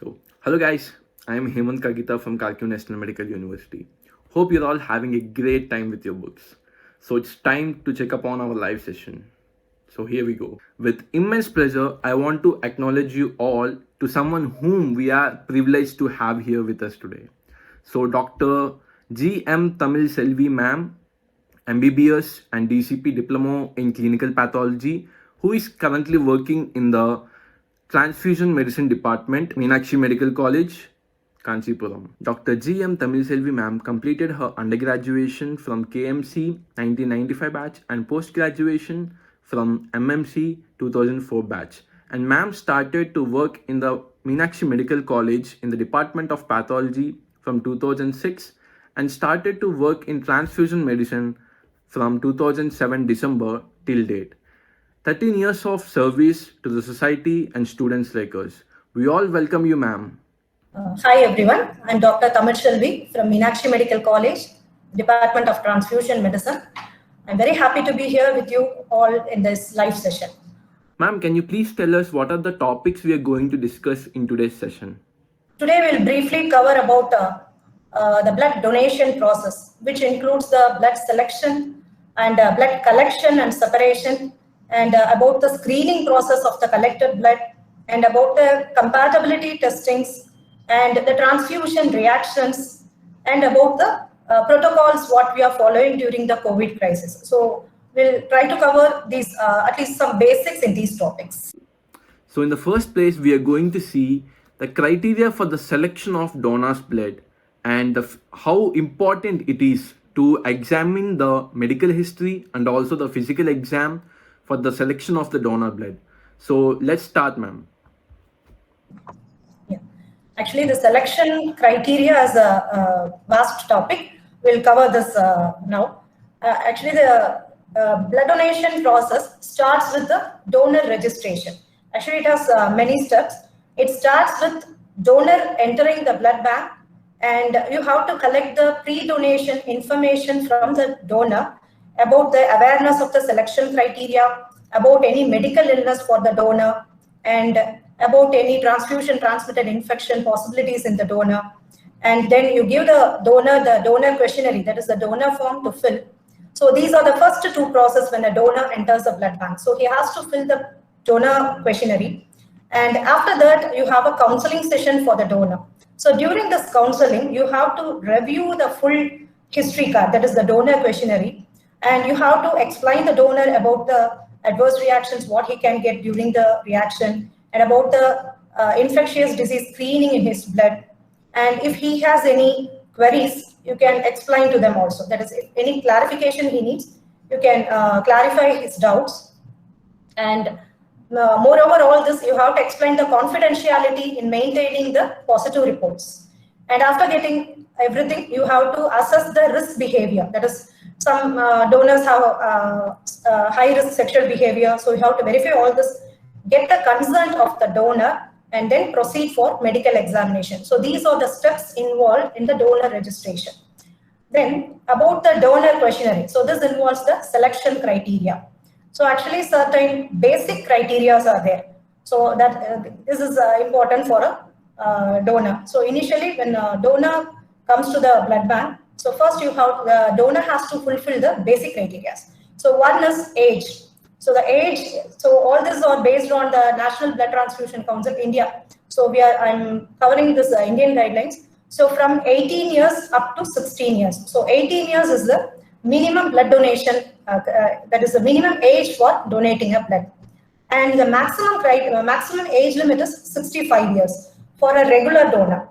Hello guys, I am Hemant Kagita from Kharkiv National Medical University. Hope you're all having a great time with your books. So it's time to check upon our live session. So here we go. With immense pleasure, I want to acknowledge you all to someone whom we are privileged to have here with us today. So Dr. G.M. Thamil Selvi ma'am, MBBS and DCP Diploma in Clinical Pathology, who is currently working in the Transfusion Medicine Department, Meenakshi Medical College, Kanchipuram. Dr. G.M. Thamil Selvi ma'am completed her undergraduation from KMC 1995 batch and post-graduation from MMC 2004 batch. And ma'am started to work in the Meenakshi Medical College in the Department of Pathology from 2006 and started to work in transfusion medicine from 2007 December till date. 13 years of service to the society and students like us. We all welcome you, ma'am. Hi everyone, I'm Dr. Thamil Selvi from Meenakshi Medical College, Department of Transfusion Medicine. I'm very happy to be here with you all in this live session. Ma'am, can you please tell us what are the topics we are going to discuss in today's session? Today we'll briefly cover about the blood donation process, which includes the blood selection and blood collection and separation, and about the screening process of the collected blood, and about the compatibility testings and the transfusion reactions, and about the protocols what we are following during the COVID crisis. So we'll try to cover these at least some basics in these topics. So in the first place, we are going to see the criteria for the selection of donor's blood and how important it is to examine the medical history and also the physical exam for the selection of the donor blood. So let's start, ma'am. Yeah. Actually, the selection criteria is a vast topic. We'll cover this now. Actually, the blood donation process starts with the donor registration. Actually, it has many steps. It starts with donor entering the blood bank, and you have to collect the pre-donation information from the donor about the awareness of the selection criteria, about any medical illness for the donor, and about any transfusion transmitted infection possibilities in the donor. And then you give the donor questionnaire, that is the donor form to fill. So these are the first two processes when a donor enters the blood bank. So he has to fill the donor questionnaire. And after that, you have a counseling session for the donor. So during this counseling, you have to review the full history card, that is the donor questionnaire. And you have to explain the donor about the adverse reactions, what he can get during the reaction, and about the infectious disease screening in his blood. And if he has any queries, you can explain to them also. That is, if any clarification he needs, you can clarify his doubts. And moreover, all this, you have to explain the confidentiality in maintaining the positive reports. And after getting everything, you have to assess the risk behavior. That is, some donors have high-risk sexual behavior. So you have to verify all this, get the consent of the donor, and then proceed for medical examination. So these are the steps involved in the donor registration. Then about the donor questionnaire. So this involves the selection criteria. So actually certain basic criteria are there. So that this is important for a donor. So initially when a donor comes to the blood bank, so first the donor has to fulfill the basic criteria. So one is age. So the age, so all these are based on the National Blood Transfusion Council, India. So I'm covering this Indian guidelines. So from 18 years up to 16 years. So 18 years is the minimum blood donation, that is the minimum age for donating a blood. And the maximum age limit is 65 years for a regular donor.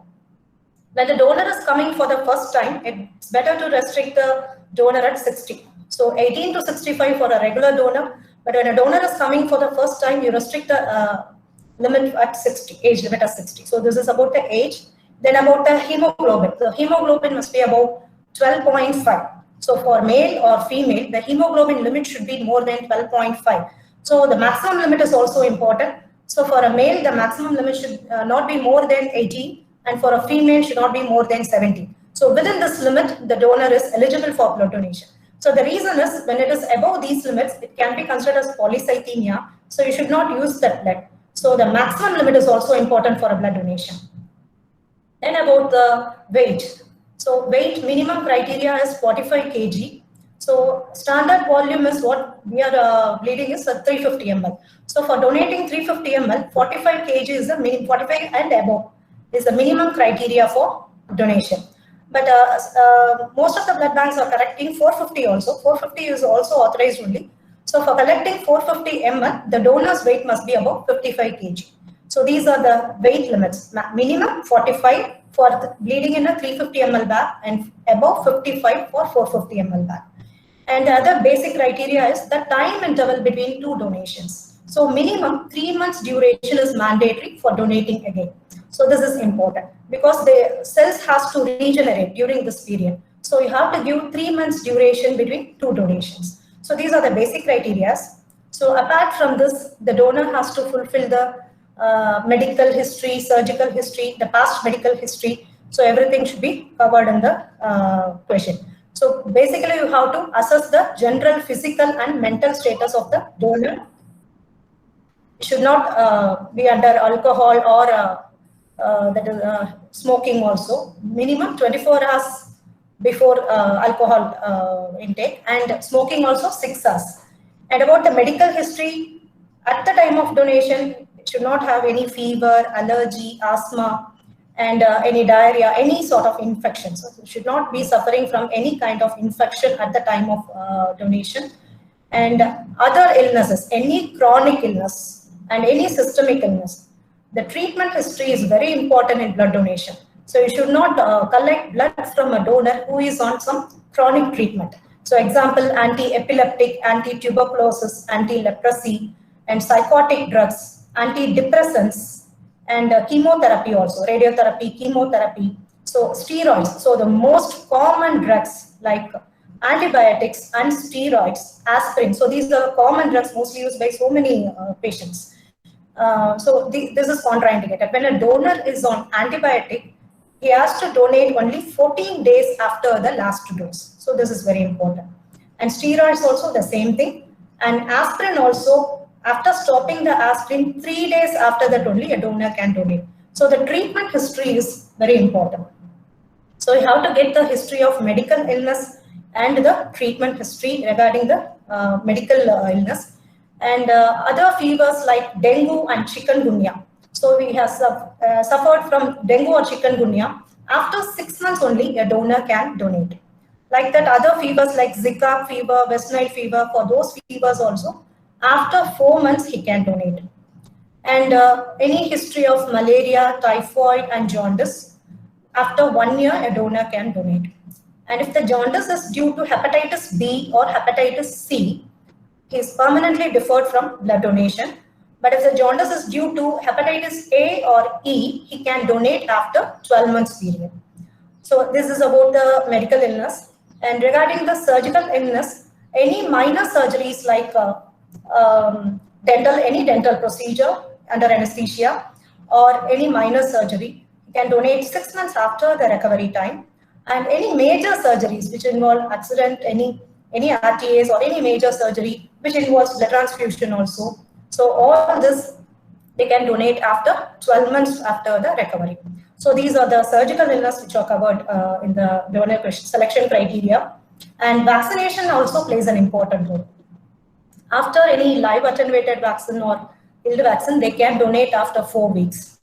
When the donor is coming for the first time, it's better to restrict the donor at 60. So 18 to 65 for a regular donor. But when a donor is coming for the first time, you restrict the limit at 60, age limit at 60. So this is about the age. Then about the hemoglobin. The hemoglobin must be about 12.5. So for male or female, the hemoglobin limit should be more than 12.5. So the maximum limit is also important. So for a male, the maximum limit should not be more than 18, and for a female should not be more than 70. So within this limit, the donor is eligible for blood donation. So the reason is when it is above these limits, it can be considered as polycythemia. So you should not use that blood. So the maximum limit is also important for a blood donation. Then about the weight. So weight minimum criteria is 45 kg. So standard volume is what we are bleeding is 350 ml. So for donating 350 ml, 45 kg is the minimum, 45 and above is the minimum criteria for donation. But most of the blood banks are collecting 450 also. 450 is also authorized only. So for collecting 450 ml, the donor's weight must be above 55 kg. So these are the weight limits. Minimum 45 for bleeding in a 350 ml bag and above 55 for 450 ml bag. And the other basic criteria is the time interval between two donations. So minimum 3 months duration is mandatory for donating again. So this is important because the cells has to regenerate during this period. So you have to give 3 months duration between two donations. So these are the basic criteria. So apart from this, the donor has to fulfill the medical history, surgical history, the past medical history. So everything should be covered in the question. So basically you have to assess the general physical and mental status of the donor. It should not be under alcohol or that is smoking also. Minimum 24 hours before alcohol intake, and smoking also 6 hours. And about the medical history, at the time of donation, it should not have any fever, allergy, asthma, and any diarrhea, any sort of infection. So it should not be suffering from any kind of infection at the time of donation. And other illnesses, any chronic illness and any systemic illness. The treatment history is very important in blood donation. So you should not collect blood from a donor who is on some chronic treatment. So example, anti-epileptic, anti-tuberculosis, anti-leprosy, and psychotic drugs, antidepressants, and chemotherapy also, radiotherapy, chemotherapy. So steroids, so the most common drugs like antibiotics and steroids, aspirin. So these are common drugs mostly used by so many patients. So this is contraindicated. When a donor is on antibiotic, he has to donate only 14 days after the last dose. So this is very important. And steroids also the same thing. And aspirin also, after stopping the aspirin, 3 days after that only a donor can donate. So the treatment history is very important. So you have to get the history of medical illness and the treatment history regarding the medical illness. And other fevers like dengue and chikungunya. So we have suffered from dengue or chikungunya. After 6 months only, a donor can donate. Like that, other fevers like Zika fever, West Nile fever, for those fevers also, after 4 months he can donate. And any history of malaria, typhoid, and jaundice, after 1 year, a donor can donate. And if the jaundice is due to hepatitis B or hepatitis C, he is permanently deferred from blood donation. But if the jaundice is due to hepatitis A or E, he can donate after 12 months period. So this is about the medical illness. And regarding the surgical illness, any minor surgeries like any dental procedure under anesthesia or any minor surgery, he can donate 6 months after the recovery time. And any major surgeries which involve accident, any RTAs or any major surgery which involves blood transfusion also. So all this they can donate after 12 months after the recovery. So these are the surgical illness which are covered in the donor selection criteria. And vaccination also plays an important role. After any live attenuated vaccine or killed vaccine, they can donate after 4 weeks.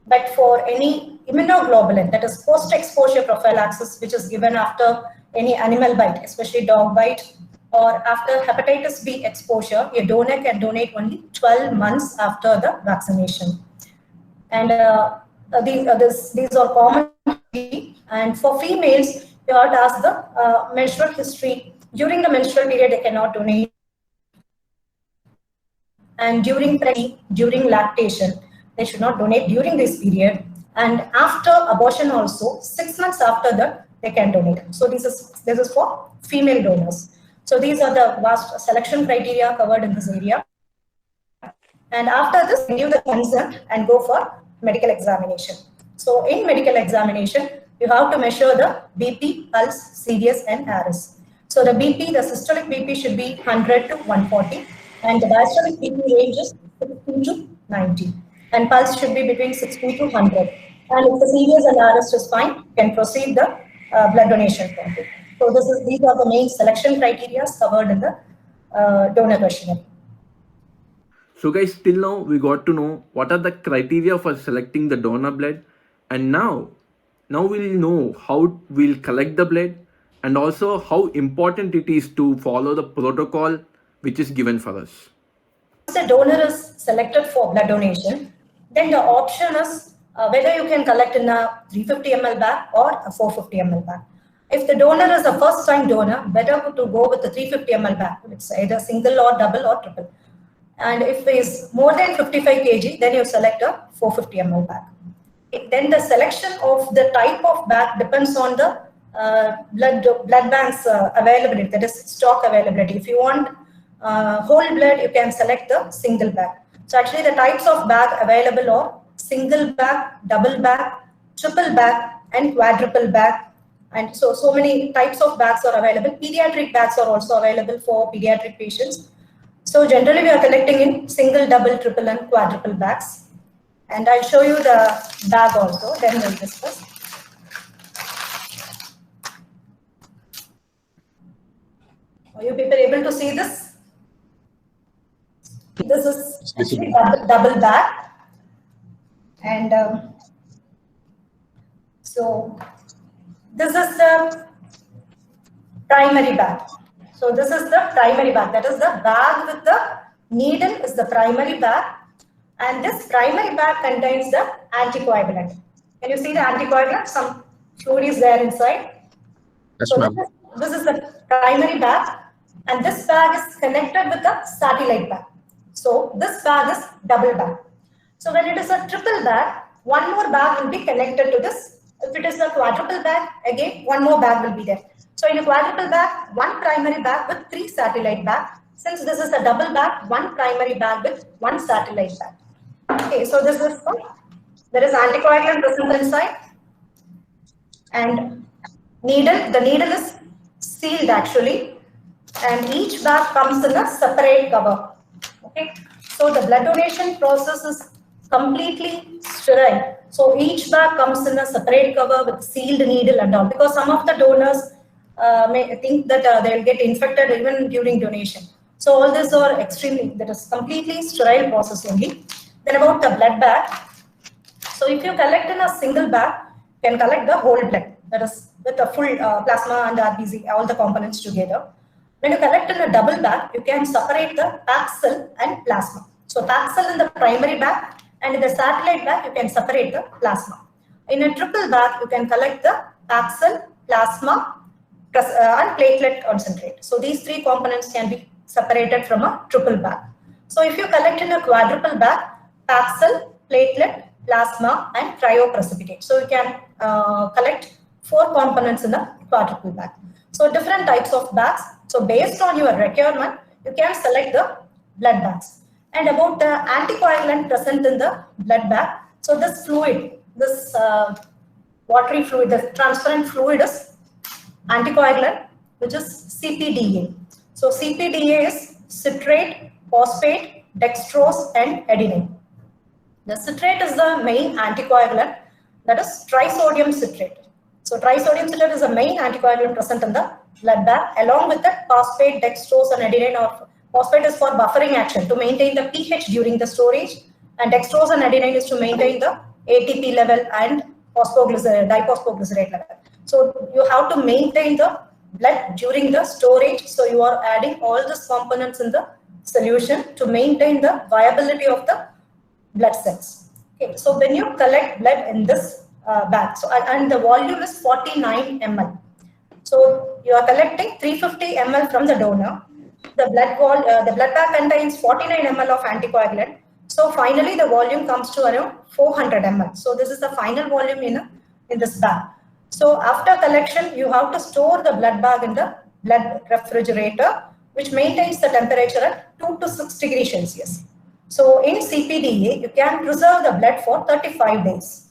But for any immunoglobulin, that is post-exposure prophylaxis, which is given after any animal bite, especially dog bite, or after hepatitis B exposure, a donor can donate only 12 months after the vaccination. And these are common. And for females, you have to ask the menstrual history. During the menstrual period, they cannot donate. And during pregnancy, during lactation, they should not donate during this period. And after abortion also, 6 months after that, they can donate. So this is for female donors. So these are the vast selection criteria covered in this area. And after this, give the consent and go for medical examination. So in medical examination, you have to measure the BP, pulse, CDS, and RS. So the BP, the systolic BP should be 100 to 140, and the diastolic BP range is 60 to 90, and pulse should be between 60 to 100. And if the CVS and RS is fine, you can proceed the blood donation process. So these are the main selection criteria covered in the donor questionnaire. So guys, till now we got to know what are the criteria for selecting the donor blood, and now we'll know how we'll collect the blood and also how important it is to follow the protocol which is given for us. Once the donor is selected for blood donation, then the option is whether you can collect in a 350 ml bag or a 450 ml bag. If the donor is a first time donor, better to go with the 350 ml bag. It's either single or double or triple. And if it is more than 55 kg, then you select a 450 ml bag. Then the selection of the type of bag depends on the blood bank's availability, that is stock availability. If you want whole blood, you can select the single bag. So actually the types of bag available are single bag, double bag, triple bag, and quadruple bag. And so many types of bags are available. Pediatric bags are also available for pediatric patients. So generally we are collecting in single, double, triple, and quadruple bags. And I'll show you the bag also, then we'll discuss. Are you people able to see this? This is actually double bag. And so this is the primary bag. So this is the primary bag. That is the bag with the needle is the primary bag. And this primary bag contains the anticoagulant. Can you see the anticoagulant? Some fluid is there inside. Yes, so ma'am. this is the primary bag. And this bag is connected with the satellite bag. So this bag is double bag. So when it is a triple bag, one more bag will be connected to this. If it is a quadruple bag, again, one more bag will be there. So in a quadruple bag, one primary bag with 3 satellite bags. Since this is a double bag, one primary bag with 1 satellite bag. Okay, so this is there is anticoagulant present inside, and the needle is sealed actually, and each bag comes in a separate cover. Okay, so the blood donation process is completely sterile. So each bag comes in a separate cover with sealed needle and all, because some of the donors may think that they will get infected even during donation. So all these are that is completely sterile process only. Then about the blood bag. So if you collect in a single bag, you can collect the whole blood, that is with the full plasma and RBC, all the components together. When you collect in a double bag, you can separate the packed cell and plasma. So packed cell in the primary bag, and in the satellite bag, you can separate the plasma. In a triple bag, you can collect the packed cell, plasma, and platelet concentrate. So these 3 components can be separated from a triple bag. So if you collect in a quadruple bag, packed cell, platelet, plasma, and cryoprecipitate. So you can collect 4 components in a quadruple bag. So different types of bags. So based on your requirement, you can select the blood bags. And about the anticoagulant present in the blood bag. So this fluid, this watery fluid, the transparent fluid is anticoagulant, which is CPDA. So CPDA is citrate, phosphate, dextrose, and adenine. The citrate is the main anticoagulant, that is trisodium citrate. So trisodium citrate is the main anticoagulant present in the blood bag, along with the phosphate, dextrose, and adenine. Or phosphate is for buffering action to maintain the pH during the storage, and dextrose and adenine is to maintain the ATP level and diphosphoglycerate level. So you have to maintain the blood during the storage. So you are adding all these components in the solution to maintain the viability of the blood cells. Okay, so when you collect blood in this bag, so and the volume is 49 ml. So you are collecting 350 ml from the donor. The blood bag contains 49 ml of anticoagulant. So finally, the volume comes to around 400 ml. So this is the final volume in this bag. So after collection, you have to store the blood bag in the blood refrigerator, which maintains the temperature at 2 to 6 degrees Celsius. So in CPDA, you can preserve the blood for 35 days.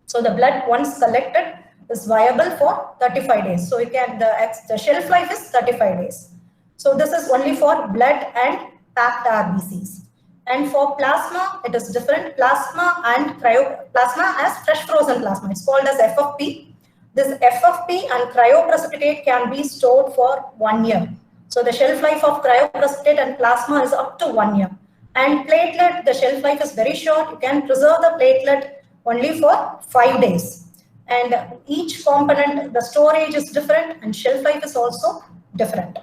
So the blood once collected is viable for 35 days. So you can the shelf life is 35 days. So this is only for blood and packed RBCs. And for plasma, it is different. Plasma and plasma as fresh frozen plasma. It's called as FFP. This FFP and cryoprecipitate can be stored for 1 year. So the shelf life of cryoprecipitate and plasma is up to 1 year. And platelet, the shelf life is very short. You can preserve the platelet only for 5 days. And each component, the storage is different and shelf life is also different.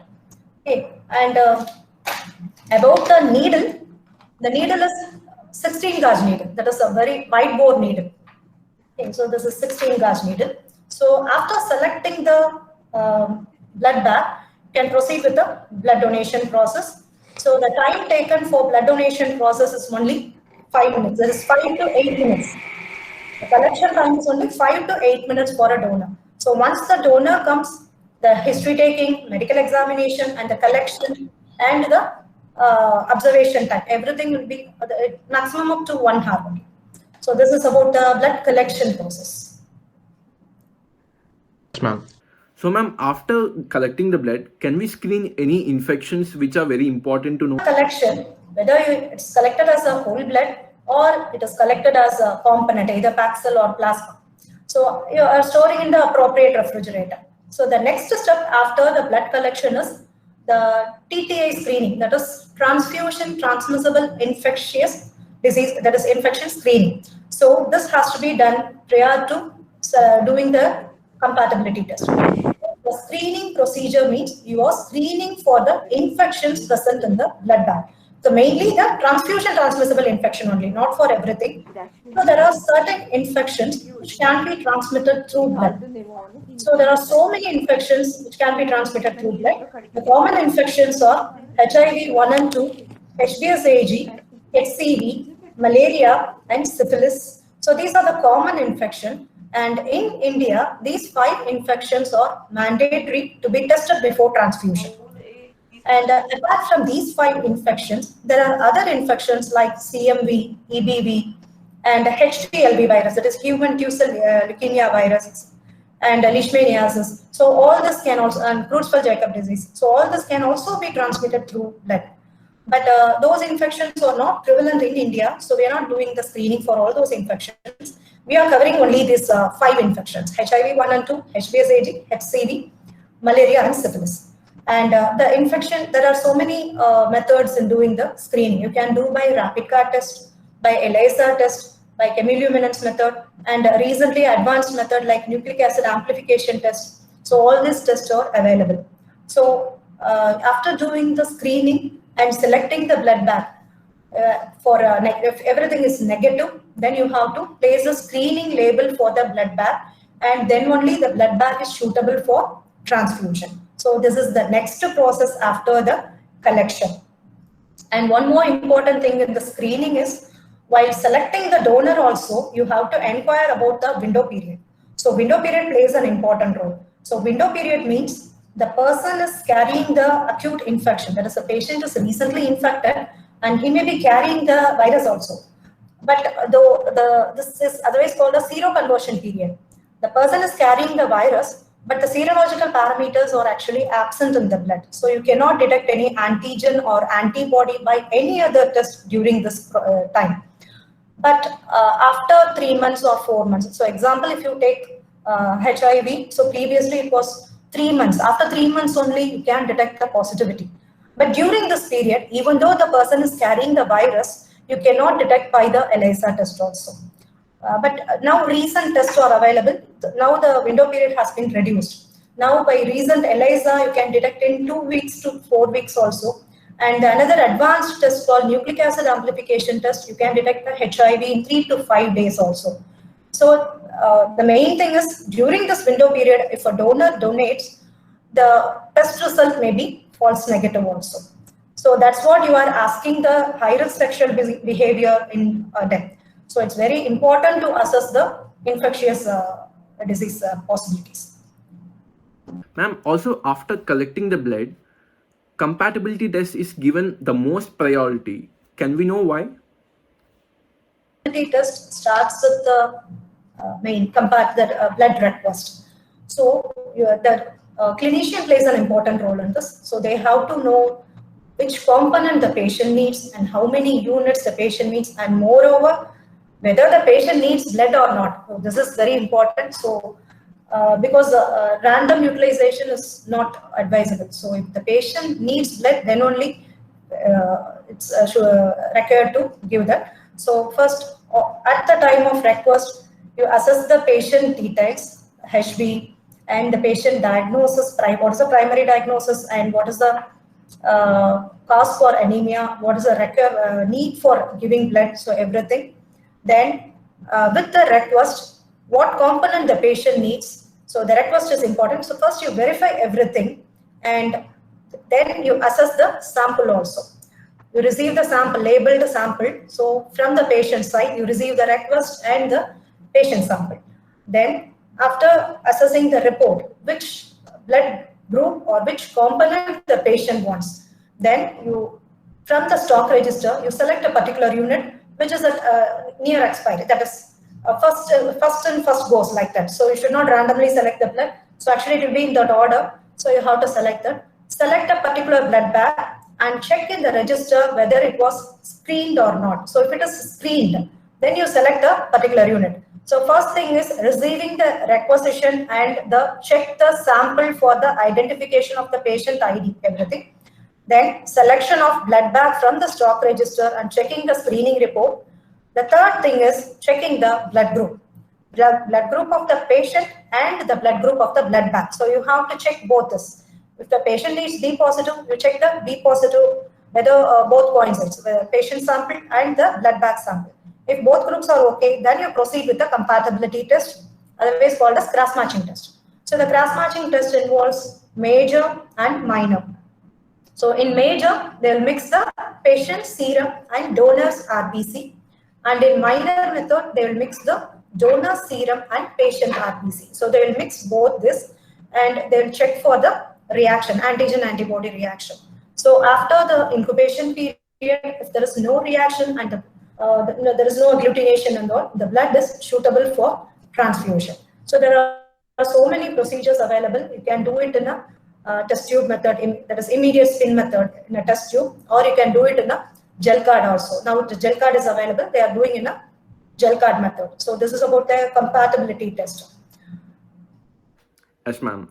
Okay, and about the needle is 16 gauge needle. That is a very wide bore needle. Okay, so this is 16 gauge needle. So after selecting the blood bag, you can proceed with the blood donation process. So the time taken for blood donation process is only 5 minutes. That is 5 to 8 minutes. The collection time is only 5 to 8 minutes for a donor. So once the donor comes, the history taking, medical examination, and the collection and the observation time, everything will be maximum up to 1 hour. So this is about the blood collection process. Yes, ma'am. So, ma'am, after collecting the blood, can we screen any infections which are very important to know? Collection, whether it's collected as a whole blood or it is collected as a component, either Paxil or plasma. So you are storing in the appropriate refrigerator. So the next step after the blood collection is the TTI screening, that is transfusion transmissible infectious disease, that is infection screening. So this has to be done prior to doing the compatibility test. The screening procedure means you are screening for the infections present in the blood bag. So mainly the transfusion transmissible infection only, not for everything. So there are certain infections which can be transmitted through blood. So there are so many infections which can be transmitted through blood. The common infections are HIV 1 and 2, HBsAg, HCV, malaria, and syphilis. So these are the common infections. And in India, these 5 infections are mandatory to be tested before transfusion. And apart from these 5 infections, there are other infections like CMV, EBV, and HTLV virus, that is human tussle leukemia virus, and leishmaniasis. So all this can also, and Creutzfeldt-Jakob disease. So all this can also be transmitted through blood. But those infections are not prevalent in India, so we are not doing the screening for all those infections. We are covering only these 5 infections: HIV 1 and 2, HBsAg, HCV, malaria, and syphilis. And the infection, there are so many methods in doing the screening. You can do by rapid CAR test, by ELISA test, by chemiluminescence method, and recently advanced method like nucleic acid amplification test. So all these tests are available. So after doing the screening and selecting the blood bag, if everything is negative, then you have to place a screening label for the blood bag, and then only the blood bag is suitable for transfusion. So this is the next process after the collection. And one more important thing in the screening is, while selecting the donor also, you have to inquire about the window period. So window period plays an important role. So window period means the person is carrying the acute infection. That is, the patient is recently infected and he may be carrying the virus also. But though this is otherwise called a seroconversion period. The person is carrying the virus, but the serological parameters are actually absent in the blood. So you cannot detect any antigen or antibody by any other test during this time. But after 3 months or 4 months, so example, if you take HIV, so previously it was 3 months. After 3 months only, you can detect the positivity. But during this period, even though the person is carrying the virus, you cannot detect by the ELISA test also. But now recent tests are available. Now the window period has been reduced. Now by recent ELISA, you can detect in 2 weeks to 4 weeks also. And another advanced test called nucleic acid amplification test, you can detect the HIV in 3 to 5 days also. So the main thing is, during this window period, if a donor donates, the test result may be false negative also. So that's what you are asking, the high-risk sexual behavior in death. So it's very important to assess the infectious disease possibilities. Ma'am, also after collecting the blood, compatibility test is given the most priority. Can we know why? Compatibility test starts with the main blood request. So the clinician plays an important role in this. So they have to know which component the patient needs and how many units the patient needs, and moreover, whether the patient needs blood or not. So this is very important. So because random utilization is not advisable. So if the patient needs blood, then only it's required to give that. So first, at the time of request, you assess the patient details, HB, and the patient diagnosis, what is the primary diagnosis and what is the cause for anemia, what is the need for giving blood, so everything. Then with the request, what component the patient needs. So the request is important. So first you verify everything and then you assess the sample also. You receive the sample, labeled sample. So from the patient side, you receive the request and the patient sample. Then after assessing the report, which blood group or which component the patient wants, then you, from the stock register, you select a particular unit which is at near expiry. That is first and first goes like that. So you should not randomly select the blood. So actually it will be in that order. So you have to select that. Select a particular blood bag and check in the register whether it was screened or not. So if it is screened, then you select a particular unit. So first thing is receiving the requisition and check the sample for the identification of the patient ID, everything. Then selection of blood bag from the stock register and checking the screening report. The third thing is checking the blood group. Blood group of the patient and the blood group of the blood bag. So you have to check both this. If the patient needs B positive, you check the B positive, whether both coincides, the patient sample and the blood bag sample. If both groups are okay, then you proceed with the compatibility test, otherwise called as cross-matching test. So the cross-matching test involves major and minor. So in major, they will mix the patient serum and donor's RBC. And in minor method, they will mix the donor serum and patient RBC. So they will mix both this and they will check for the reaction, antigen-antibody reaction. So after the incubation period, if there is no reaction and there is no agglutination and all, the blood is suitable for transfusion. So there are so many procedures available. You can do it in a test tube method, that is immediate spin method in a test tube, or you can do it in a gel card also. Now the gel card is available. They are doing in a gel card method. So this is about the compatibility test. Yes, ma'am.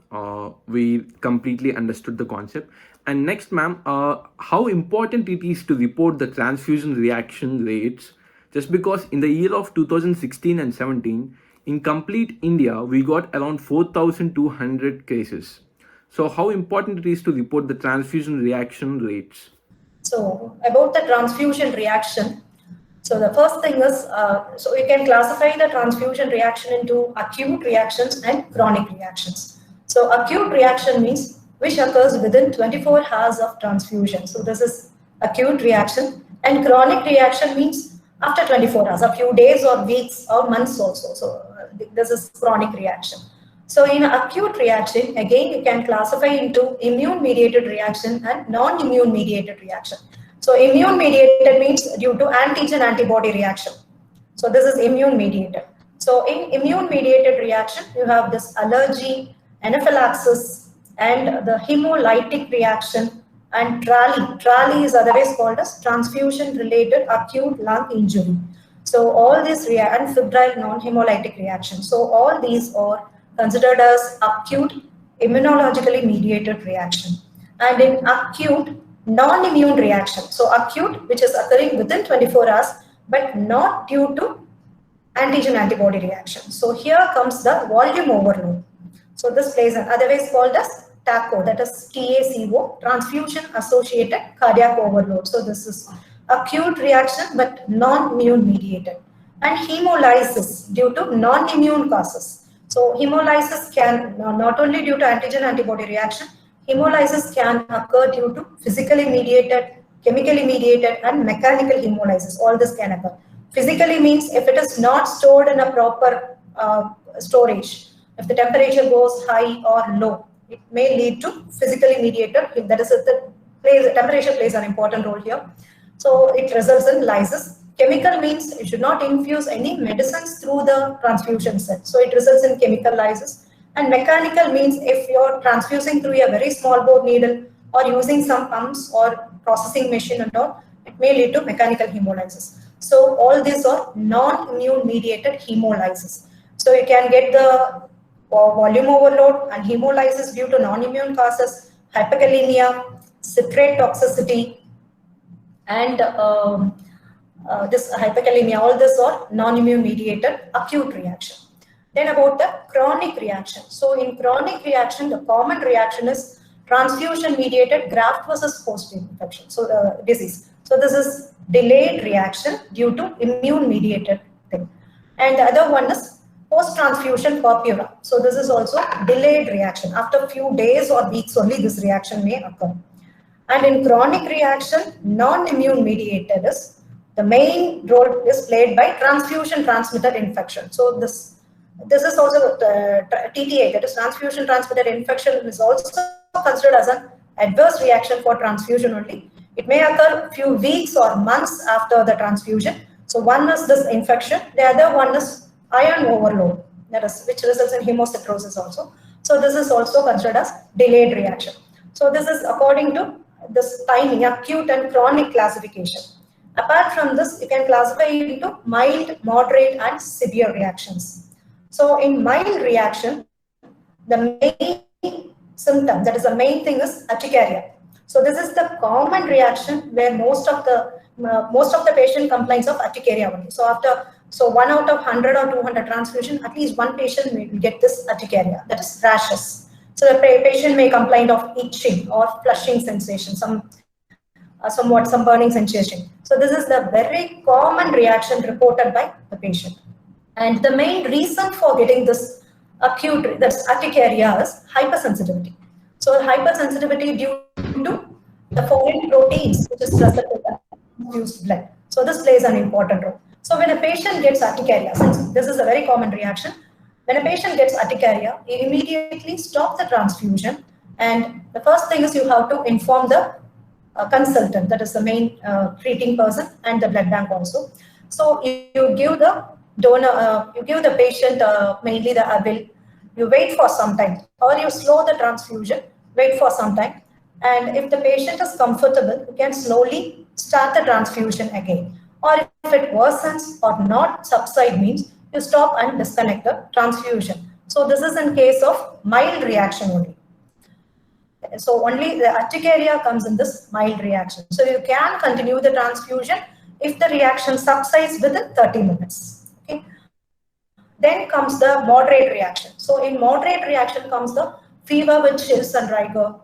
We completely understood the concept. And next, ma'am, how important it is to report the transfusion reaction rates, just because in the year of 2016 and 17, in complete India, we got around 4,200 cases. So how important it is to report the transfusion reaction rates? So about the transfusion reaction, so the first thing is, so we can classify the transfusion reaction into acute reactions and chronic reactions. So acute reaction means which occurs within 24 hours of transfusion. So this is acute reaction, and chronic reaction means after 24 hours, a few days or weeks or months also. So this is chronic reaction. So in acute reaction, again, you can classify into immune-mediated reaction and non-immune mediated reaction. So immune-mediated means due to antigen-antibody reaction. So this is immune-mediated. So in immune-mediated reaction, you have this allergy, anaphylaxis, and the hemolytic reaction, and TRALI. TRALI is otherwise called as transfusion-related acute lung injury. So all these and febrile non-hemolytic reaction. So all these are considered as acute immunologically mediated reaction. And in acute non-immune reaction, so acute which is occurring within 24 hours but not due to antigen-antibody reaction. So here comes the volume overload. So this plays an otherwise called as TACO, that is TACO, transfusion associated cardiac overload. So this is acute reaction but non-immune mediated. And hemolysis due to non-immune causes. So hemolysis can not only due to antigen-antibody reaction, hemolysis can occur due to physically mediated, chemically mediated, and mechanical hemolysis. All this can occur. Physically means if it is not stored in a proper storage, if the temperature goes high or low, it may lead to physically mediated. That is, temperature plays an important role here. So it results in lysis. Chemical means you should not infuse any medicines through the transfusion set. So it results in chemical lysis. And mechanical means if you're transfusing through a very small bore needle or using some pumps or processing machine and all, it may lead to mechanical hemolysis. So all these are non-immune mediated hemolysis. So you can get the volume overload and hemolysis due to non-immune causes, hyperkalemia, citrate toxicity, and this hyperkalemia. All this are non-immune mediated acute reaction. Then about the chronic reaction. So in chronic reaction, the common reaction is transfusion mediated graft versus host infection. So the disease. So this is delayed reaction due to immune mediated thing. And the other one is post transfusion purpura. So this is also delayed reaction. After a few days or weeks only this reaction may occur. And in chronic reaction, non-immune mediated is the main role is played by transfusion transmitted infection. So this is also TTA, that is transfusion transmitted infection, is also considered as an adverse reaction for transfusion only. It may occur a few weeks or months after the transfusion. So one is this infection, the other one is iron overload, that is which results in hemocytosis also. So this is also considered as delayed reaction. So this is according to this timing, acute and chronic classification. Apart from this, you can classify it into mild, moderate, and severe reactions. So in mild reaction, the main symptom, that is the main thing, is urticaria. So this is the common reaction where most of the patient complains of urticaria only. So 1 out of 100 or 200 transfusion, at least one patient will get this urticaria, that is rashes. So the patient may complain of itching or flushing sensation, some burning sensation. So this is the very common reaction reported by the patient. And the main reason for getting this acute, that's urticaria, is hypersensitivity. So hypersensitivity due to the foreign proteins which is present in the transfused blood. So this plays an important role. So when a patient gets urticaria, since this is a very common reaction, when a patient gets urticaria, you immediately stop the transfusion, and the first thing is you have to inform the consultant, that is the main treating person, and the blood bank also. So you give the donor, you give the patient mainly the Avil, you wait for some time, or you slow the transfusion, wait for some time, and if the patient is comfortable, you can slowly start the transfusion again. Or if it worsens or not subside, means you stop and disconnect the transfusion. So this is in case of mild reaction only. So only the urticaria comes in this mild reaction. So you can continue the transfusion if the reaction subsides within 30 minutes. Okay. Then comes the moderate reaction. So in moderate reaction comes the fever with chills and rigor,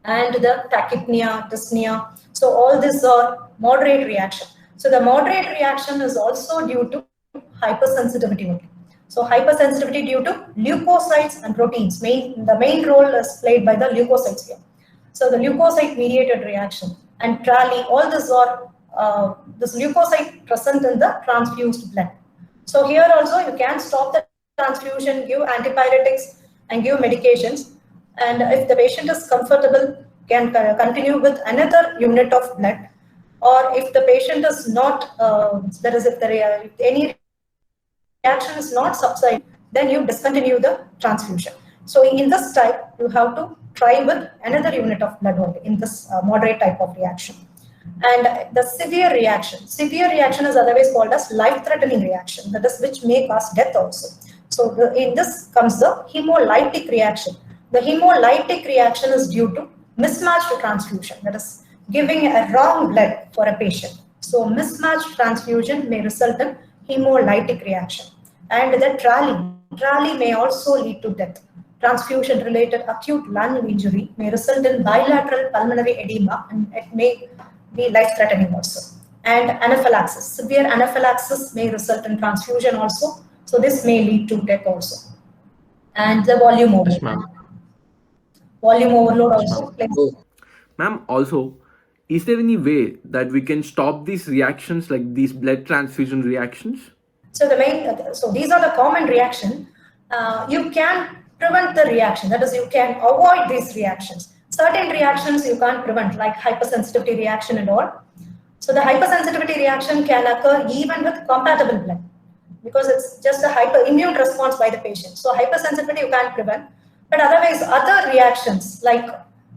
and the tachypnea, dyspnea. So all these are moderate reaction. So the moderate reaction is also due to hypersensitivity only. So hypersensitivity due to leukocytes and proteins. The main role is played by the leukocytes here. So the leukocyte mediated reaction and TRALI, all these are this leukocyte present in the transfused blood. So here also you can stop the transfusion, give antipyretics and give medications. And if the patient is comfortable, can continue with another unit of blood. Or if the patient is not, if any reaction is not subsiding, then you discontinue the transfusion. So in this type, you have to try with another unit of blood only in this moderate type of reaction. And the severe reaction is otherwise called as life-threatening reaction, that is which may cause death also. So in this comes the hemolytic reaction. The hemolytic reaction is due to mismatched transfusion, that is giving a wrong blood for a patient. So mismatched transfusion may result in hemolytic reaction. And the TRALI may also lead to death. Transfusion-related acute lung injury may result in bilateral pulmonary edema, and it may be life-threatening also. And anaphylaxis, severe anaphylaxis may result in transfusion also. So this may lead to death also. And the volume overload. Yes, Volume overload also plays. Ma'am, also, is there any way that we can stop these reactions, like these blood transfusion reactions? So these are the common reaction. You can prevent the reaction. That is, you can avoid these reactions. Certain reactions you can't prevent, like hypersensitivity reaction and all. So the hypersensitivity reaction can occur even with compatible blood, because it's just a hyperimmune response by the patient. So hypersensitivity you can't prevent, but otherwise other reactions like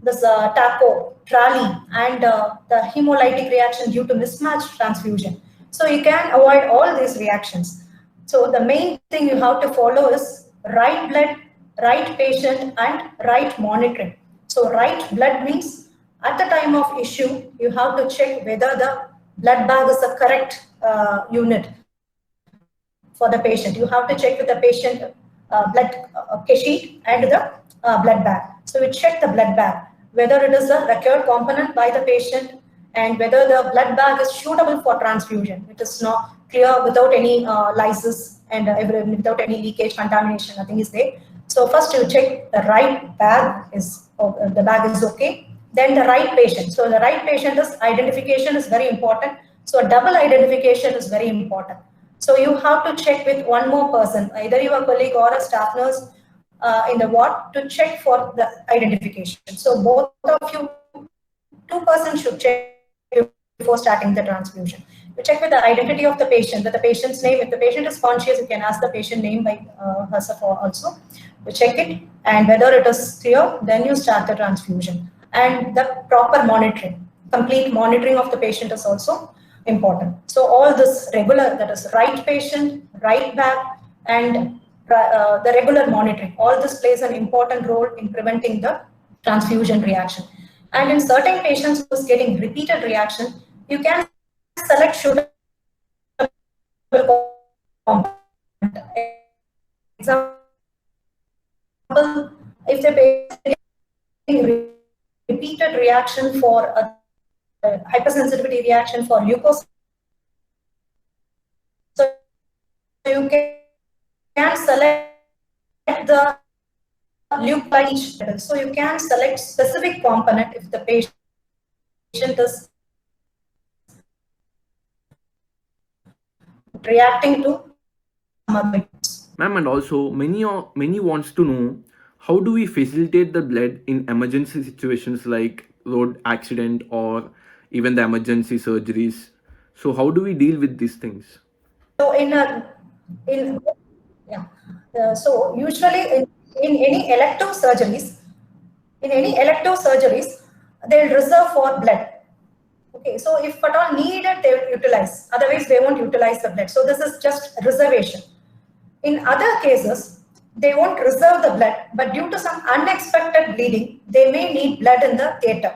this TACO, TRALI, and the hemolytic reaction due to mismatched transfusion. So you can avoid all these reactions. So the main thing you have to follow is right blood, right patient, and right monitoring. So right blood means at the time of issue, you have to check whether the blood bag is the correct unit for the patient. You have to check with the patient blood sheet and the blood bag. So we check the blood bag, whether it is a required component by the patient and whether the blood bag is suitable for transfusion. It is not clear without any lysis and without any leakage, contamination, nothing is there. So first you check the right bag is the bag is okay. Then the right patient. So the right patient is identification is very important. So double identification is very important. So you have to check with one more person, either your colleague or a staff nurse in the ward to check for the identification. So both of you, two persons should check before starting the transfusion. You check with the identity of the patient, with the patient's name. If the patient is conscious, you can ask the patient name by herself also. You check it, and whether it is clear, then you start the transfusion. And the proper monitoring, complete monitoring of the patient is also important. So all this regular, that is right patient, right bag, and the regular monitoring, all this plays an important role in preventing the transfusion reaction. And in certain patients who's getting repeated reaction, you can select suitable component. Example, if the patient is getting repeated reaction for a hypersensitivity reaction for glucose, so you can select the leukocyte. So you can select specific component if the patient is reacting to some. Ma'am, and also many wants to know, how do we facilitate the blood in emergency situations like road accident or even the emergency surgeries? So how do we deal with these things? So so usually in any elective surgeries, they'll reserve for blood. Okay, so if at all needed, they will utilize. Otherwise, they won't utilize the blood. So this is just reservation. In other cases, they won't reserve the blood, but due to some unexpected bleeding, they may need blood in the theatre.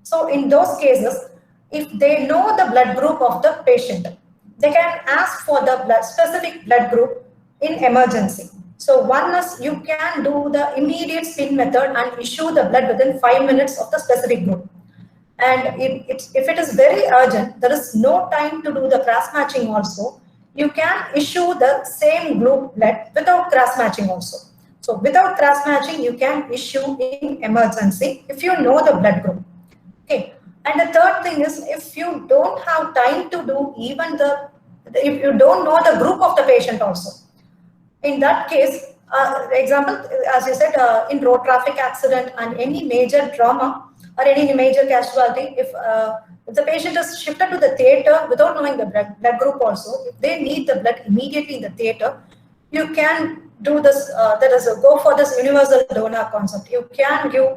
So in those cases, if they know the blood group of the patient, they can ask for the specific blood group in emergency. So one is you can do the immediate spin method and issue the blood within 5 minutes of the specific group. And if it is very urgent, there is no time to do the cross matching also. You can issue the same group blood without cross matching also. So without cross matching, you can issue in emergency if you know the blood group. Okay. And the third thing is, if you don't have time to do even if you don't know the group of the patient also, in that case, example, as you said, in road traffic accident and any major trauma or any major casualty, if the patient is shifted to the theatre without knowing the blood group also, if they need the blood immediately in the theatre, you can do this, that is, go for this universal donor concept. You can give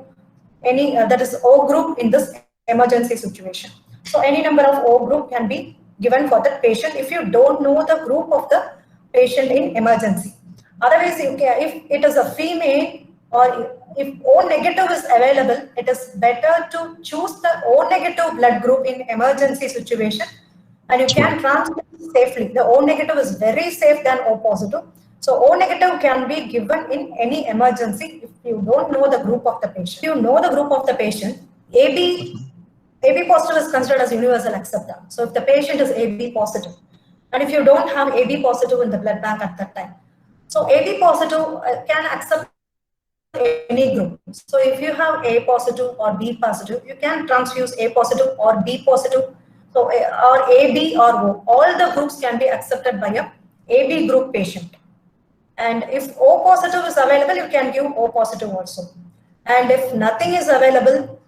any, that is O group in this emergency situation. So any number of O group can be given for the patient if you don't know the group of the patient in emergency. Otherwise, if it is a female or if O negative is available, it is better to choose the O negative blood group in emergency situation, and you can transfer safely. The O negative is very safe than O positive. So O negative can be given in any emergency if you don't know the group of the patient. If you know the group of the patient, AB positive is considered as universal acceptor. So if the patient is AB positive, and if you don't have AB positive in the blood bank at that time, so AB positive can accept any group. So if you have A positive or B positive, you can transfuse A positive or B positive, so or AB or O. All the groups can be accepted by a AB group patient. And if O positive is available, you can give O positive also. And if nothing is available,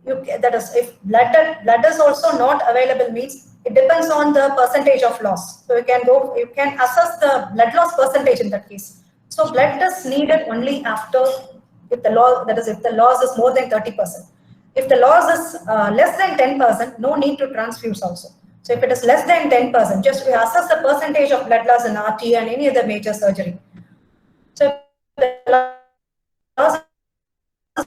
that is, if blood is also not available, means it depends on the percentage of loss. So you can assess the blood loss percentage in that case. So blood is needed only after if the loss, that is, if the loss is more than 30%. If the loss is less than 10%, no need to transfuse also. So if it is less than 10%, just we assess the percentage of blood loss in RT and any other major surgery. So if the loss is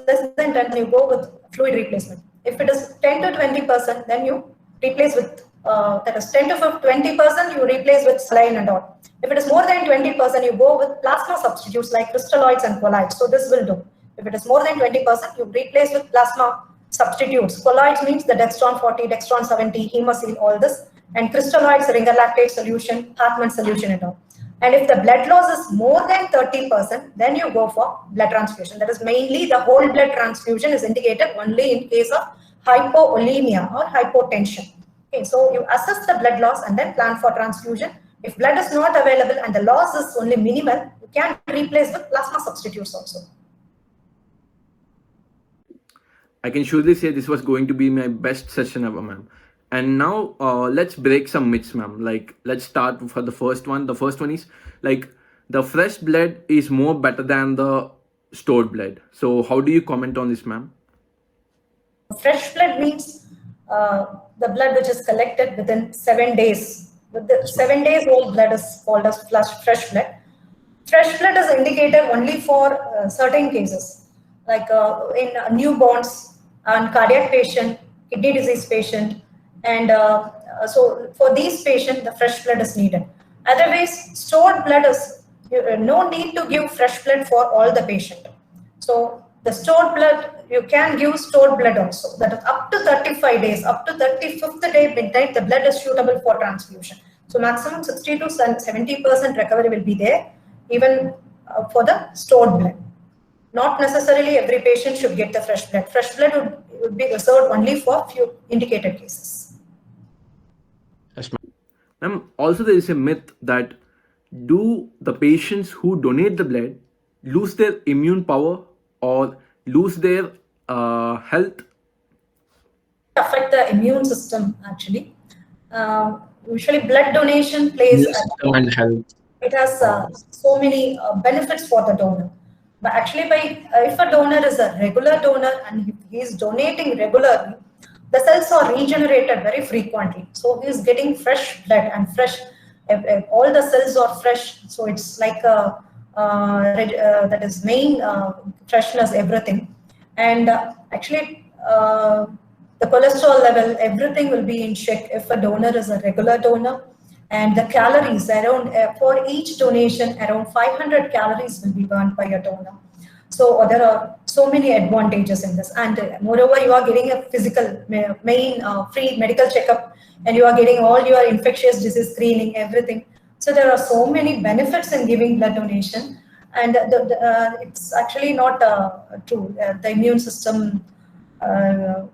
less than 10, you go with fluid replacement. If it is 10 to 20%, then you replace with, that is 10 to 20%, you replace with saline and all. If it is more than 20%, you go with plasma substitutes like crystalloids and colloids. So this will do. If it is more than 20%, you replace with plasma substitutes. Colloids means the dextran 40, dextran 70, hemosil, all this, and crystalloids, ringer lactate solution, Hartmann solution and all. And if the blood loss is more than 30%, then you go for blood transfusion. That is mainly the whole blood transfusion is indicated only in case of hypovolemia or hypotension. Okay, so you assess the blood loss and then plan for transfusion. If blood is not available and the loss is only minimal, you can replace with plasma substitutes also. I can surely say this was going to be my best session ever, ma'am. And now let's break some myths, ma'am. Like, let's start for the first one. The first one is like the fresh blood is more better than the stored blood. So how do you comment on this, ma'am? Fresh blood means the blood which is collected within 7 days. With the 7 days old blood is called as fresh blood. Fresh blood is indicated only for certain cases, like in newborns and cardiac patient, kidney disease patient, and so for these patients, the fresh blood is needed. Otherwise, stored blood is no need to give fresh blood for all the patient. So the stored blood, you can give stored blood also. That is up to 35 days, up to 35th day midnight, the blood is suitable for transfusion. So maximum 60 to 70% recovery will be there, even for the stored blood. Not necessarily every patient should get the fresh blood. Fresh blood would be reserved only for few indicated cases. Yes, ma'am. Also, there is a myth that do the patients who donate the blood lose their immune power or lose their health? Affect the immune system actually. Usually, blood donation plays. And health. It has so many benefits for the donor. But actually, if a donor is a regular donor and if he is donating regularly, the cells are regenerated very frequently. So he is getting fresh blood and fresh. All the cells are fresh. So it's like that is main freshness, everything. And actually, the cholesterol level, everything will be in check if a donor is a regular donor. And the calories around, for each donation, around 500 calories will be burned by a donor. So there are so many advantages in this. And moreover, you are getting a physical, main free medical checkup, and you are getting all your infectious disease screening, everything. So there are so many benefits in giving blood donation. And it's actually not true. The immune system,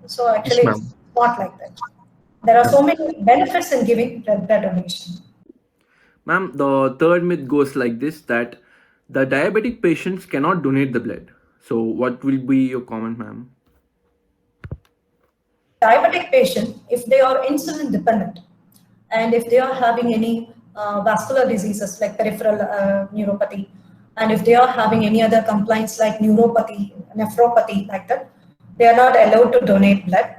so actually Yes, it's not like that. There are so many benefits in giving blood donation. Ma'am, the third myth goes like this, that the diabetic patients cannot donate the blood. So what will be your comment, ma'am? Diabetic patient, if they are insulin dependent and if they are having any vascular diseases like peripheral neuropathy, and if they are having any other complaints like neuropathy, nephropathy like that, they are not allowed to donate blood.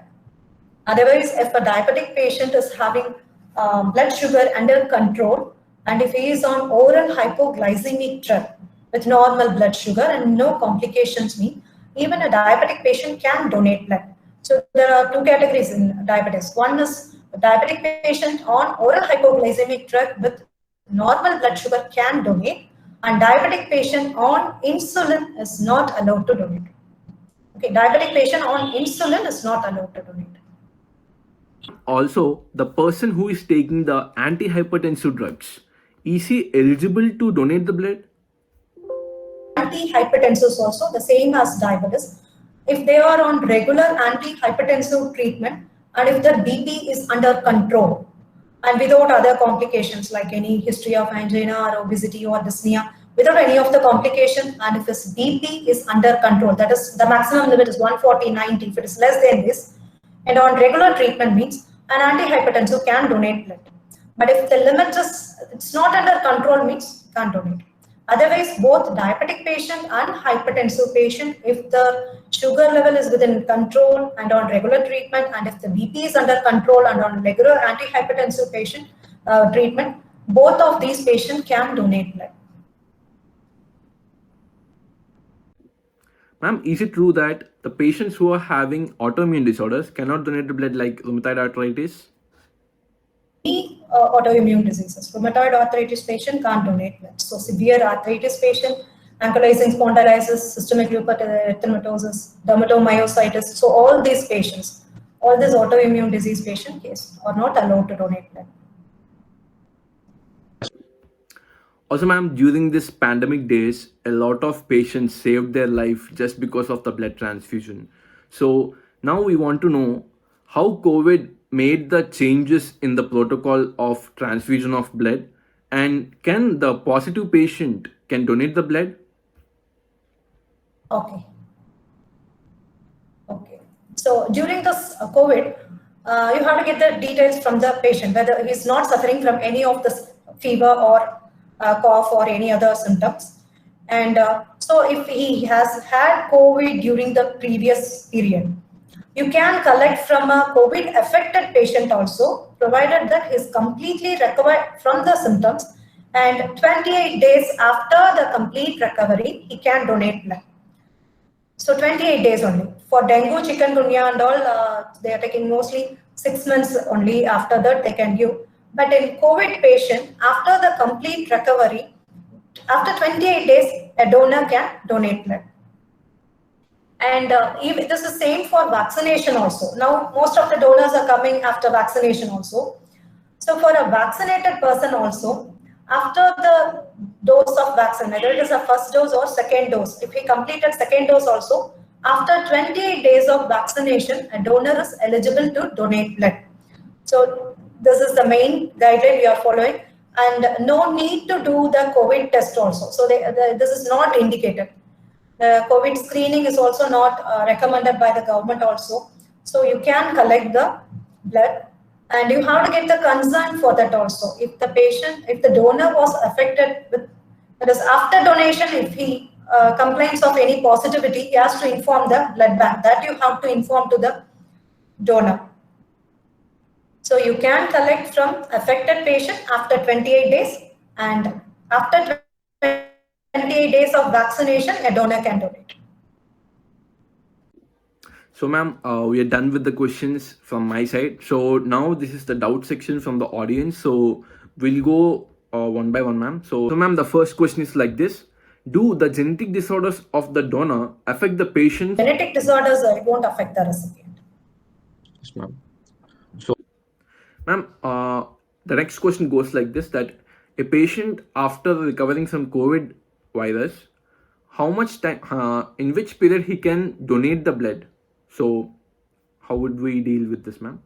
Otherwise, if a diabetic patient is having blood sugar under control, and if he is on oral hypoglycemic drug with normal blood sugar and no complications, even a diabetic patient can donate blood. So there are two categories in diabetes. One is a diabetic patient on oral hypoglycemic drug with normal blood sugar can donate, and diabetic patient on insulin is not allowed to donate. Okay, diabetic patient on insulin is not allowed to donate. Also, the person who is taking the antihypertensive drugs, is he eligible to donate the blood? Antihypertensives also the same as diabetes. If they are on regular antihypertensive treatment and if the BP is under control and without other complications like any history of angina or obesity or dyspnea, without any of the complication, and if his BP is under control, that is the maximum limit is 140/90. If it is less than this, and on regular treatment means an antihypertensive can donate blood. But if the limit is it's not under control means can't donate. Otherwise, both diabetic patient and hypertensive patient, if the sugar level is within control and on regular treatment, and if the BP is under control and on regular antihypertensive patient treatment, both of these patients can donate blood. Ma'am, is it true that the patients who are having autoimmune disorders cannot donate the blood like rheumatoid arthritis? Autoimmune diseases. Rheumatoid arthritis patient can't donate blood. So severe arthritis patient, ankylosing spondylitis, systemic lupus erythematosus, dermatomyositis. So all these patients, all these autoimmune disease patient case are not allowed to donate blood. Also, ma'am, during this pandemic days, a lot of patients saved their life just because of the blood transfusion. So now we want to know how COVID made the changes in the protocol of transfusion of blood, and can the positive patient can donate the blood? Okay. Okay. So during this COVID, you have to get the details from the patient, whether he's not suffering from any of this fever or cough or any other symptoms. And so if he has had COVID during the previous period, you can collect from a COVID affected patient also, provided that he is completely recovered from the symptoms, and 28 days after the complete recovery, he can donate blood. So 28 days only. For dengue, chikungunya and all, they are taking mostly 6 months only. After that, they can give. But in COVID patient, after the complete recovery, after 28 days, a donor can donate blood. And even this is same for vaccination also. Now, most of the donors are coming after vaccination also. So for a vaccinated person also, after the dose of vaccine, whether it is a first dose or second dose, if he completed second dose also, after 28 days of vaccination, a donor is eligible to donate blood. So this is the main guideline we are following, and no need to do the COVID test also. So this is not indicated. The COVID screening is also not recommended by the government also. So you can collect the blood, and you have to get the consent for that also. If the patient, if the donor was affected with, that is after donation, if he complains of any positivity, he has to inform the blood bank. That you have to inform to the donor. So you can collect from affected patient after 28 days, and after 28 days of vaccination, a donor can donate. So, ma'am, we are done with the questions from my side. So now this is the doubt section from the audience. So we'll go one by one, ma'am. So, ma'am, the first question is like this: do the genetic disorders of the donor affect the patient? Genetic disorders won't affect the recipient. Yes, ma'am. So, ma'am, the next question goes like this: that a patient after recovering from COVID virus, how much time, in which period he can donate the blood? So, how would we deal with this, ma'am?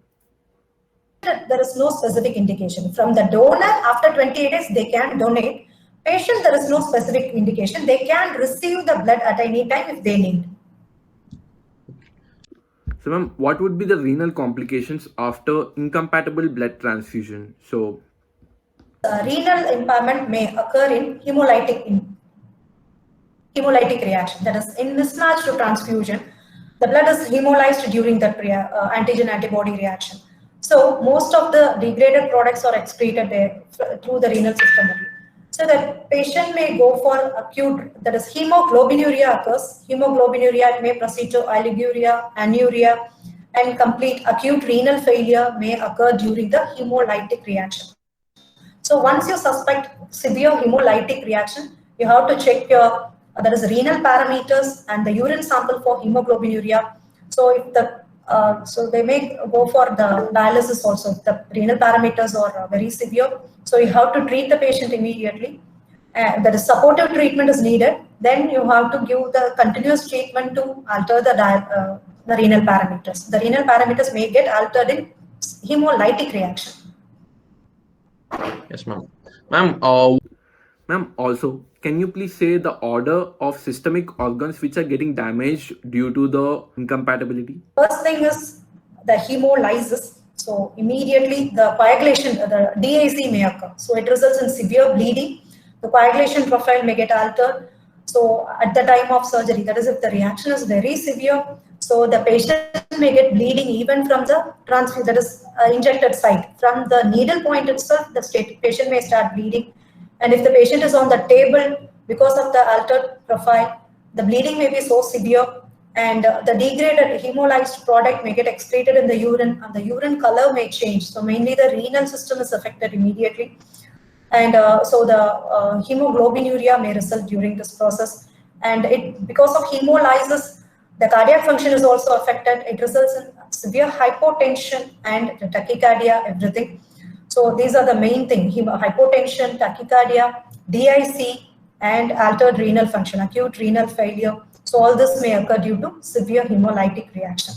There is no specific indication. From the donor, after 28 days, they can donate. Patient, there is no specific indication. They can receive the blood at any time if they need. So, ma'am, what would be the renal complications after incompatible blood transfusion? So, renal impairment may occur in hemolytic reaction. That is, in mismatch to transfusion, the blood is hemolyzed during the antigen-antibody reaction. So most of the degraded products are excreted there through the renal system only. So the patient may go for acute, that is hemoglobinuria occurs. Hemoglobinuria may proceed to oliguria, anuria, and complete acute renal failure may occur during the hemolytic reaction. So once you suspect severe hemolytic reaction, you have to check your that is renal parameters and the urine sample for hemoglobinuria. So if the so they may go for the dialysis also if the renal parameters are very severe. So you have to treat the patient immediately. That is supportive treatment is needed. Then you have to give the continuous treatment to alter the renal parameters. The renal parameters may get altered in hemolytic reaction. yes, ma'am. Ma'am, ma'am, also, can you please say the order of systemic organs which are getting damaged due to the incompatibility? First thing is the hemolysis. So immediately the coagulation, the DIC may occur. So it results in severe bleeding. The coagulation profile may get altered. So at the time of surgery, that is if the reaction is very severe, so the patient may get bleeding even from the transfusion, that is injected site. From the needle point itself, the patient may start bleeding. And if the patient is on the table, because of the altered profile, the bleeding may be so severe, and the degraded hemolyzed product may get excreted in the urine, and the urine color may change. So mainly the renal system is affected immediately, and so the hemoglobinuria may result during this process. And it, because of hemolysis, the cardiac function is also affected. It results in severe hypotension and tachycardia, everything. So these are the main thing: hypotension, tachycardia, DIC, and altered renal function, acute renal failure. So all this may occur due to severe hemolytic reaction.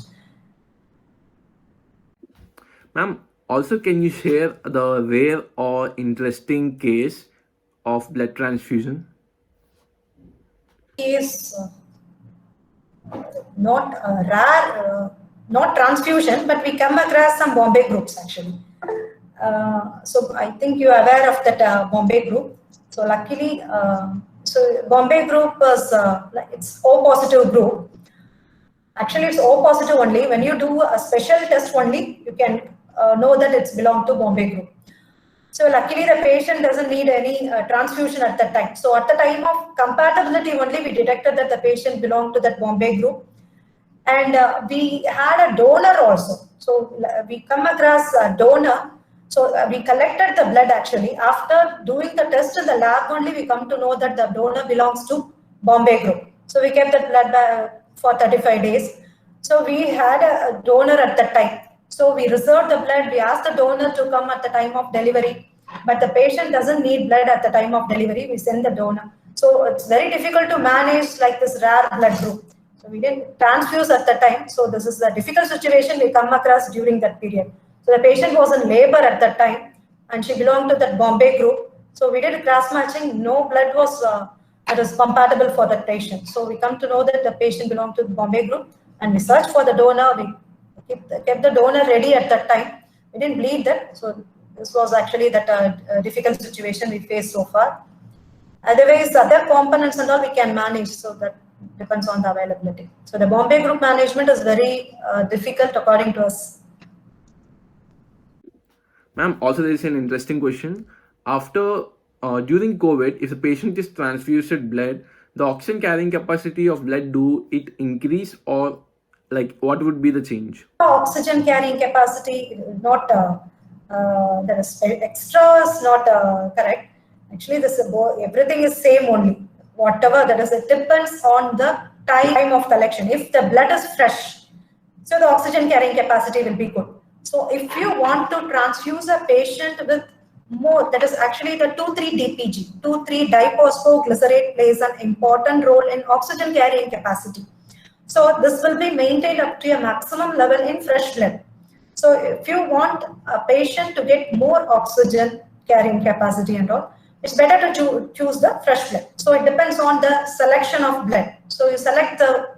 Ma'am, also can you share the rare or interesting case of blood transfusion? Is not rare, not transfusion, but we come across some Bombay groups actually. So I think you are aware of that Bombay group. So luckily, so Bombay group was it's O positive group. Actually, it's O positive only. When you do a special test only, you can know that it's belong to Bombay group. So luckily, the patient doesn't need any transfusion at that time. So at the time of compatibility only, we detected that the patient belonged to that Bombay group. And we had a donor also. So we come across a donor. So we collected the blood actually. After doing the test in the lab only, we come to know that the donor belongs to Bombay group. So we kept that blood for 35 days. So we had a donor at that time. So we reserved the blood. We asked the donor to come at the time of delivery. But the patient doesn't need blood at the time of delivery. We send the donor. So it's very difficult to manage like this rare blood group. So we didn't transfuse at that time. So this is a difficult situation we come across during that period. So the patient was in labor at that time, and she belonged to that Bombay group. So we did cross matching. No blood was that was compatible for that patient. So we come to know that the patient belonged to the Bombay group, and we searched for the donor. We kept the donor ready at that time. We didn't bleed that. So this was actually that difficult situation we faced so far. Otherwise, other components and all we can manage. So that depends on the availability. So the Bombay group management is very difficult according to us. Ma'am, also there is an interesting question. After during COVID, if the patient is transfused blood, the oxygen carrying capacity of blood, do it increase, or like what would be the change? Oxygen carrying capacity, not that is extra is not correct. Actually, this everything is same only. Whatever that is, it depends on the time of collection. If the blood is fresh, so the oxygen carrying capacity will be good. So if you want to transfuse a patient with more, that is actually the 2,3-DPG, 2,3-diphosphoglycerate plays an important role in oxygen carrying capacity. So this will be maintained up to a maximum level in fresh blood. So if you want a patient to get more oxygen carrying capacity and all, it's better to choose the fresh blood. So it depends on the selection of blood. So you select the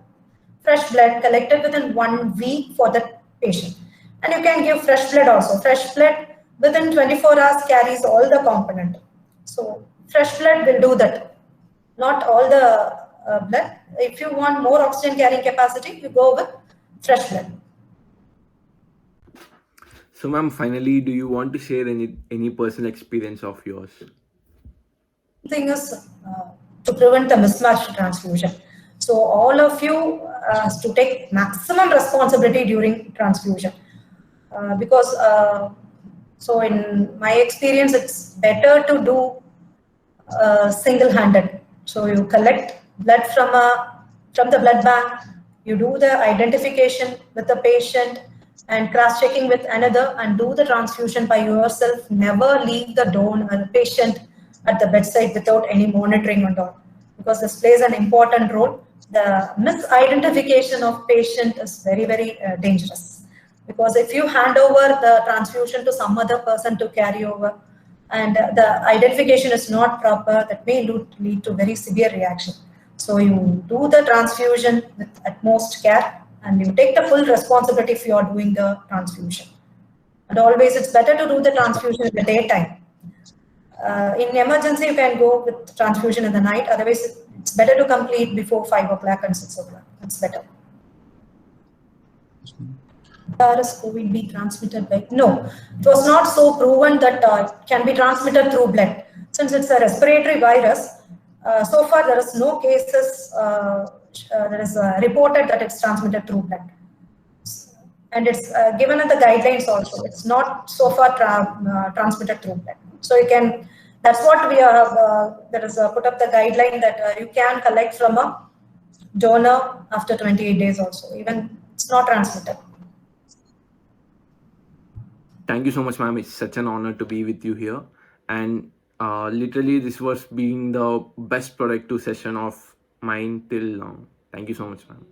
fresh blood collected within 1 week for the patient. And you can give fresh blood also. Fresh blood within 24 hours carries all the component. So fresh blood will do that. Not all the blood. If you want more oxygen carrying capacity, you go with fresh blood. So, ma'am, finally, do you want to share any personal experience of yours? Thing is to prevent the mismatched transfusion. So all of you has to take maximum responsibility during transfusion because so in my experience, it's better to do single-handed. So you collect blood from the blood bank, you do the identification with the patient and cross-checking with another, and do the transfusion by yourself. Never leave the donor patient at the bedside without any monitoring and all, because this plays an important role. The misidentification of patient is very, very dangerous, because if you hand over the transfusion to some other person to carry over, and the identification is not proper, that may lead to very severe reaction. So you do the transfusion with utmost care, and you take the full responsibility if you are doing the transfusion. And always it's better to do the transfusion in the daytime. In emergency, you can go with transfusion in the night. Otherwise, it's better to complete before 5 o'clock and 6 o'clock. It's better. Does COVID be transmitted by? No, it was not so proven that it can be transmitted through blood. Since it's a respiratory virus, so far there is no cases that is reported that it's transmitted through blood. And it's given in the guidelines also. It's not so far transmitted through blood. So you can, that's what we have, that is put up the guideline that you can collect from a donor after 28 days also. Even it's not transmitted. Thank you so much, ma'am. It's such an honor to be with you here. And literally, this was being the best productive session of mine till now. Thank you so much, ma'am.